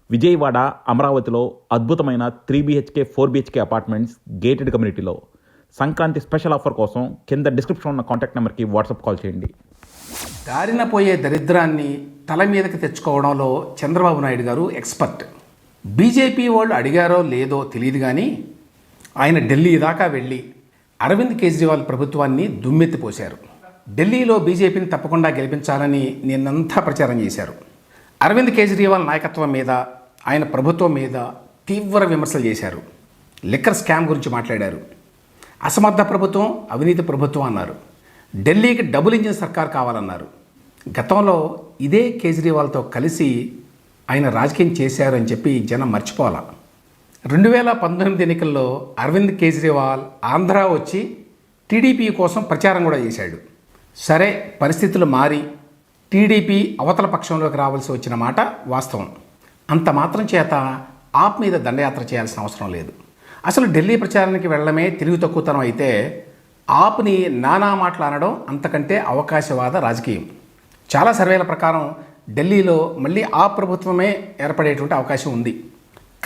విజయవాడ, అమరావతిలో అద్భుతమైన 3 BHK 4 BHK apartments gated కమ్యూనిటీలో సంక్రాంతి స్పెషల్ ఆఫర్ కోసం కింద డిస్క్రిప్షన్ ఉన్న కాంటాక్ట్ నెంబర్కి వాట్సాప్ కాల్ చేయండి. దారిన పోయే దరిద్రాన్ని తల మీదకి తెచ్చుకోవడంలో చంద్రబాబు నాయుడు గారు ఎక్స్పర్ట్. బీజేపీ వాళ్ళు అడిగారో లేదో తెలియదు కానీ ఆయన ఢిల్లీ దాకా వెళ్ళి అరవింద్ కేజ్రీవాల్ ప్రభుత్వాన్ని దుమ్మెత్తిపోశారు. ఢిల్లీలో బీజేపీని తప్పకుండా గెలిపించాలని నిన్నంతా ప్రచారం చేశారు. అరవింద్ కేజ్రీవాల్ నాయకత్వం మీద, ఆయన ప్రభుత్వం మీద తీవ్ర విమర్శలు చేశారు. లిక్కర్ స్కామ్ గురించి మాట్లాడారు. అసమర్థ ప్రభుత్వం, అవినీతి ప్రభుత్వం అన్నారు. ఢిల్లీకి డబుల్ ఇంజిన్ సర్కార్ కావాలన్నారు. గతంలో ఇదే కేజ్రీవాల్తో కలిసి ఆయన రాజకీయం చేశారు అని చెప్పి జనం మర్చిపోవాల. 2019 ఎన్నికల్లో అరవింద్ కేజ్రీవాల్ ఆంధ్ర వచ్చి టీడీపీ కోసం ప్రచారం కూడా చేశాడు. సరే, పరిస్థితులు మారి టీడీపీ అవతల పక్షంలోకి రావాల్సి వచ్చిన మాట వాస్తవం. అంత మాత్రం చేత ఆప్ మీద దండయాత్ర చేయాల్సిన అవసరం లేదు. అసలు ఢిల్లీ ప్రచారానికి వెళ్ళడమే తెలివి తక్కువతనం అయితే ఆప్ని నానా మాటలు అనడం అంతకంటే అవకాశవాద రాజకీయం. చాలా సర్వేల ప్రకారం ఢిల్లీలో మళ్ళీ ఆప్ ప్రభుత్వమే ఏర్పడేటువంటి అవకాశం ఉంది.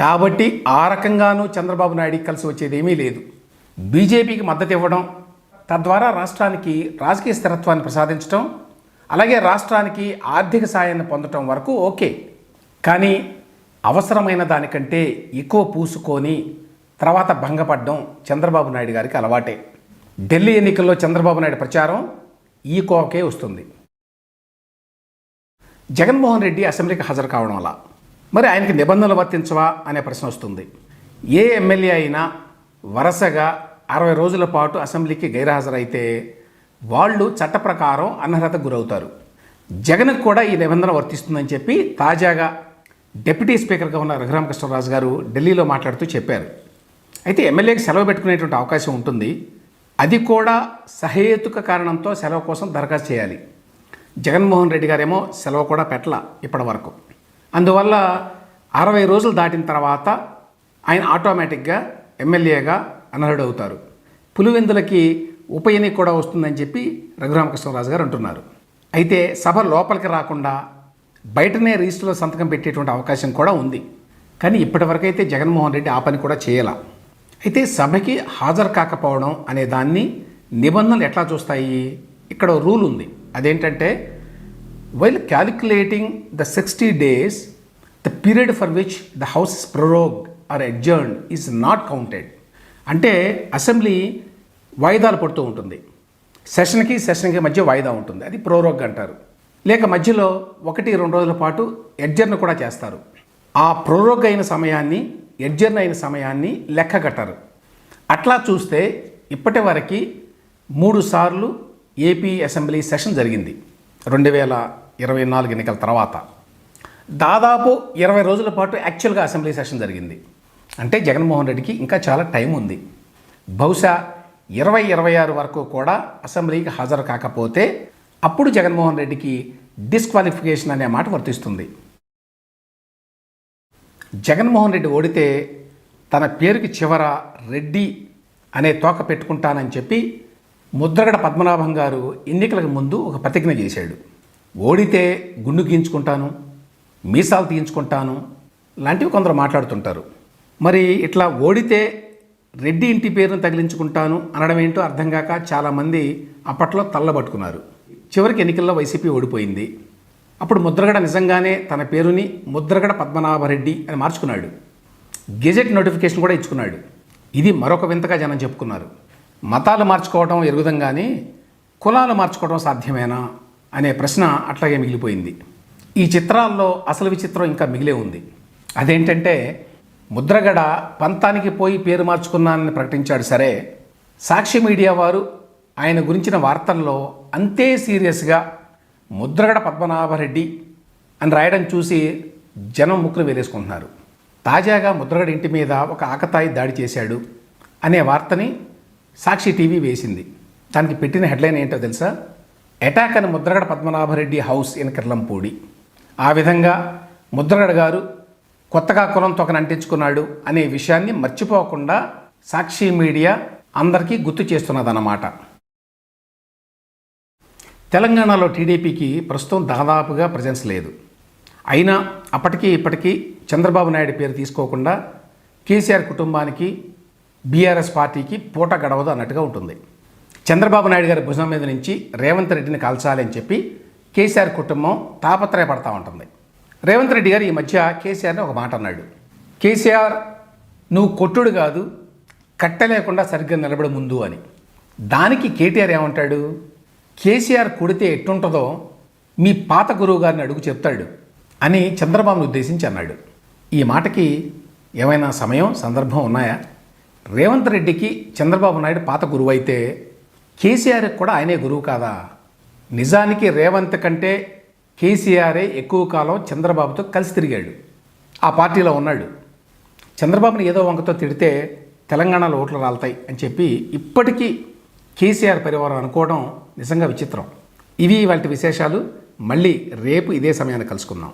కాబట్టి ఆ రకంగానూ చంద్రబాబు నాయుడికి కలిసి వచ్చేది ఏమీ లేదు. బీజేపీకి మద్దతు ఇవ్వడం, తద్వారా రాష్ట్రానికి రాజకీయ స్థిరత్వాన్ని ప్రసాదించడం, అలాగే రాష్ట్రానికి ఆర్థిక సాయాన్ని పొందటం వరకు ఓకే. కానీ అవసరమైన దానికంటే ఎక్కువ పూసుకొని తర్వాత భంగపడడం చంద్రబాబు నాయుడు గారికి అలవాటే. ఢిల్లీ ఎన్నికల్లో చంద్రబాబు నాయుడు ప్రచారం ఈ కోకే వస్తుంది. జగన్మోహన్ రెడ్డి అసెంబ్లీకి హాజరు కావడం వల్ల మరి ఆయనకి నిబంధనలు వర్తించవా అనే ప్రశ్న వస్తుంది. ఏ ఎమ్మెల్యే అయినా వరుసగా 60 రోజుల పాటు అసెంబ్లీకి గైర్హాజరైతే వాళ్ళు చట్ట ప్రకారం అనర్హతకు గురవుతారు. జగన్కు కూడా ఈ నిబంధన వర్తిస్తుందని చెప్పి తాజాగా డిప్యూటీ స్పీకర్గా ఉన్న రఘురామకృష్ణరాజు గారు ఢిల్లీలో మాట్లాడుతూ చెప్పారు. అయితే ఎమ్మెల్యేకి సెలవు పెట్టుకునేటువంటి అవకాశం ఉంటుంది. అది కూడా సహేతుక కారణంతో సెలవు కోసం దరఖాస్తు చేయాలి. జగన్మోహన్ రెడ్డి గారేమో సెలవు కూడా పెట్టల ఇప్పటి వరకు. అందువల్ల 60 రోజులు దాటిన తర్వాత ఆయన ఆటోమేటిక్గా ఎమ్మెల్యేగా అనర్హుడవుతారు. పులివెందులకి ఉప ఎన్నిక కూడా వస్తుందని చెప్పి రఘురామకృష్ణరాజు గారు అంటున్నారు. అయితే సభ లోపలికి రాకుండా బయటనే రిజిస్టర్లో సంతకం పెట్టేటువంటి అవకాశం కూడా ఉంది. కానీ ఇప్పటివరకైతే జగన్మోహన్ రెడ్డి ఆ పని కూడా చేయాల. అయితే సభకి హాజరు కాకపోవడం అనే దాన్ని నిబంధనలు ఎట్లా చూస్తాయి? ఇక్కడ రూల్ ఉంది. అదేంటంటే, while calculating the 60 days, the period for which the house is prorogued or adjourned is not counted. అంటే అసెంబ్లీ వాయిదాలు పడుతూ ఉంటుంది. సెషన్కి మధ్య వాయిదా ఉంటుంది, అది ప్రోరోగ్ అంటారు. లేక మధ్యలో 1-2 రోజుల పాటు ఎడ్జర్న్ కూడా చేస్తారు. ఆ ప్రోరోగ్ అయిన సమయాన్ని, ఎడ్జర్న్ అయిన సమయాన్ని లెక్క కట్టారు. అట్లా చూస్తే ఇప్పటి వరకు 3 సార్లు ఏపీ అసెంబ్లీ సెషన్ జరిగింది 2024 ఎన్నికల తర్వాత. దాదాపు 20 రోజుల పాటు యాక్చువల్గా అసెంబ్లీ సెషన్ జరిగింది. అంటే జగన్మోహన్ రెడ్డికి ఇంకా చాలా టైం ఉంది. బహుశా 2026 వరకు కూడా అసెంబ్లీకి హాజరు కాకపోతే అప్పుడు జగన్మోహన్ రెడ్డికి డిస్క్వాలిఫికేషన్ అనే మాట వర్తిస్తుంది. జగన్మోహన్ రెడ్డి ఓడితే తన పేరుకి చివర రెడ్డి అనే తోక పెట్టుకుంటానని చెప్పి ముద్రగడ పద్మనాభం గారు ఎన్నికలకు ముందు ఒక ప్రతిజ్ఞ చేశాడు. ఓడితే గుండు గీయించుకుంటాను, మీసాలు తీయించుకుంటాను లాంటివి కొందరు మాట్లాడుతుంటారు. మరి ఇట్లా ఓడితే రెడ్డి ఇంటి పేరును తగిలించుకుంటాను అనడం ఏంటో అర్థం కాక చాలామంది అప్పట్లో తల్లబట్టుకున్నారు. చివరికి ఎన్నికల్లో వైసీపీ ఓడిపోయింది. అప్పుడు ముద్రగడ నిజంగానే తన పేరుని ముద్రగడ పద్మనాభరెడ్డి అని మార్చుకున్నాడు. గెజెట్ నోటిఫికేషన్ కూడా ఇచ్చుకున్నాడు. ఇది మరొక వింతగా జనం చెప్పుకున్నారు. మతాలు మార్చుకోవడం ఎరుగుదాం కానీ కులాలు మార్చుకోవడం సాధ్యమేనా అనే ప్రశ్న అట్లాగే మిగిలిపోయింది. ఈ చిత్రాల్లో అసలు విచిత్రం ఇంకా మిగిలే ఉంది. అదేంటంటే, ముద్రగడ పంతానికి పోయి పేరు మార్చుకున్నానని ప్రకటించాడు. సరే, సాక్షి మీడియా వారు ఆయన గురించిన వార్తల్లో అంతే సీరియస్గా ముద్రగడ పద్మనాభరెడ్డి అని రాయడం చూసి జనం ముక్కులు వేలేసుకుంటున్నారు. తాజాగా ముద్రగడ ఇంటి మీద ఒక ఆకతాయి దాడి చేశాడు అనే వార్తని సాక్షి టీవీ వేసింది. దానికి పెట్టిన హెడ్లైన్ ఏంటో తెలుసా? అటాక్ అని ముద్రగడ పద్మనాభరెడ్డి హౌస్ ఇన్ కిర్లంపూడి. ఆ విధంగా ముద్రగడ గారు కొత్తగా కులం తొకను అంటించుకున్నాడు అనే విషయాన్ని మర్చిపోకుండా సాక్షి మీడియా అందరికీ గుర్తు చేస్తున్నదన్నమాట. తెలంగాణలో టీడీపీకి ప్రస్తుతం దాదాపుగా ప్రజెన్స్ లేదు. అయినా అప్పటికీ ఇప్పటికీ చంద్రబాబు నాయుడు పేరు తీసుకోకుండా కేసీఆర్ కుటుంబానికి బీఆర్ఎస్ పార్టీకి పూట గడవదు అన్నట్టుగా ఉంటుంది. చంద్రబాబు నాయుడు గారి భుజం మీద నుంచి రేవంత్ రెడ్డిని కాల్చాలి అని చెప్పి కేసీఆర్ కుటుంబం తాపత్రయపడతా ఉంటుంది. రేవంత్ రెడ్డి గారు ఈ మధ్య కేసీఆర్ని ఒక మాట అన్నాడు. కేసీఆర్, నువ్వు కొట్టుడు కాదు, కట్టలేకుండా సరిగ్గా నిలబడి ముందు అని. దానికి కేటీఆర్ ఏమంటాడు? కేసీఆర్ కొడితే ఎట్టుంటుందో మీ పాత గురువు గారిని అడుగు చెప్తాడు అని చంద్రబాబును ఉద్దేశించి అన్నాడు. ఈ మాటకి ఏమైనా సమయం సందర్భం ఉన్నాయా? రేవంత్ రెడ్డికి చంద్రబాబు నాయుడు పాత గురువు అయితే కేసీఆర్కి కూడా ఆయనే గురువు కాదా? నిజానికి రేవంత్ కంటే కేసీఆరే ఎక్కువ కాలం చంద్రబాబుతో కలిసి తిరిగాడు, ఆ పార్టీలో ఉన్నాడు. చంద్రబాబుని ఏదో వంకతో తిడితే తెలంగాణలో ఓట్లు రాలుతాయి అని చెప్పి ఇప్పటికీ కేసీఆర్ పరివారం అనుకోవడం నిజంగా విచిత్రం. ఇవి వాటి విశేషాలు. మళ్ళీ రేపు ఇదే సమయాన్ని కలుసుకుందాం.